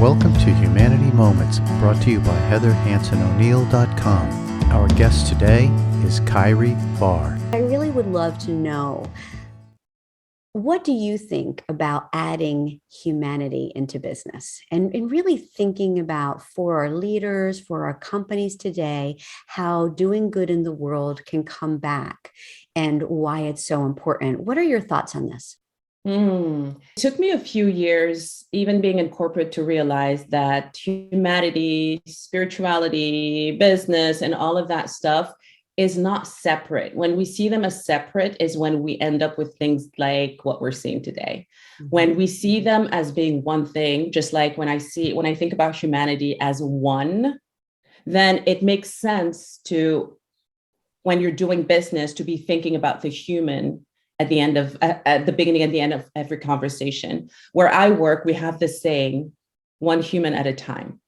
Welcome to Humanity Moments, brought to you by HeatherHansonO'Neill.com. Our guest today is Khairy Varre. I really would love to know, what do you think about adding humanity into business and really thinking about, for our leaders, for our companies today, how doing good in the world can come back and why it's so important? What are your thoughts on this? It took me a few years, even being in corporate, to realize that humanity, spirituality, business, and all of that stuff is not separate. When we see them as separate is when we end up with things like what we're seeing today. When we see them as being one thing, just like when I think about humanity as one, then it makes sense to, when you're doing business, to be thinking about the human at the beginning and the end of every conversation. Where I work, we have this saying, one human at a time.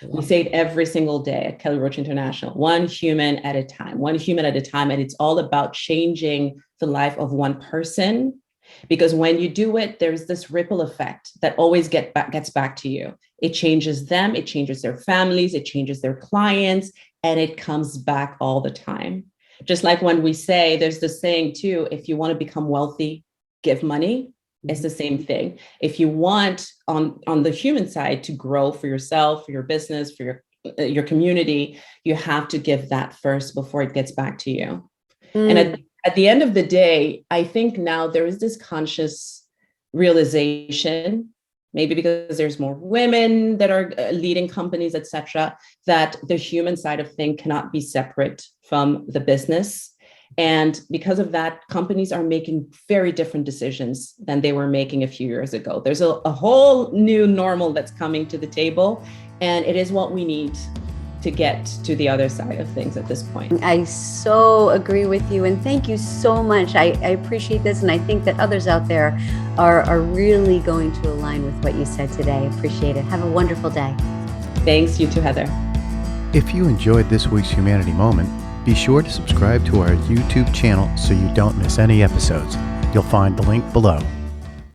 We say it every single day at Kelly Roach International, one human at a time, one human at a time. And it's all about changing the life of one person. Because when you do it, there's this ripple effect that always gets back to you. It changes them, it changes their families, it changes their clients, and it comes back all the time. Just like when we say, there's this saying too, if you want to become wealthy, give money. It's the same thing. If you want on the human side to grow for yourself, for your business, for your community, you have to give that first before it gets back to you. And at the end of the day, I think now there is this conscious realization, maybe because there's more women that are leading companies, et cetera, that the human side of things cannot be separate from the business. And because of that, companies are making very different decisions than they were making a few years ago. There's a whole new normal that's coming to the table, and it is what we need to get to the other side of things at this point. I so agree with you, and thank you so much. I appreciate this, and I think that others out there are really going to align with what you said today. Appreciate it. Have a wonderful day. Thanks, you too, Heather. If you enjoyed this week's Humanity Moment, be sure to subscribe to our YouTube channel so you don't miss any episodes. You'll find the link below.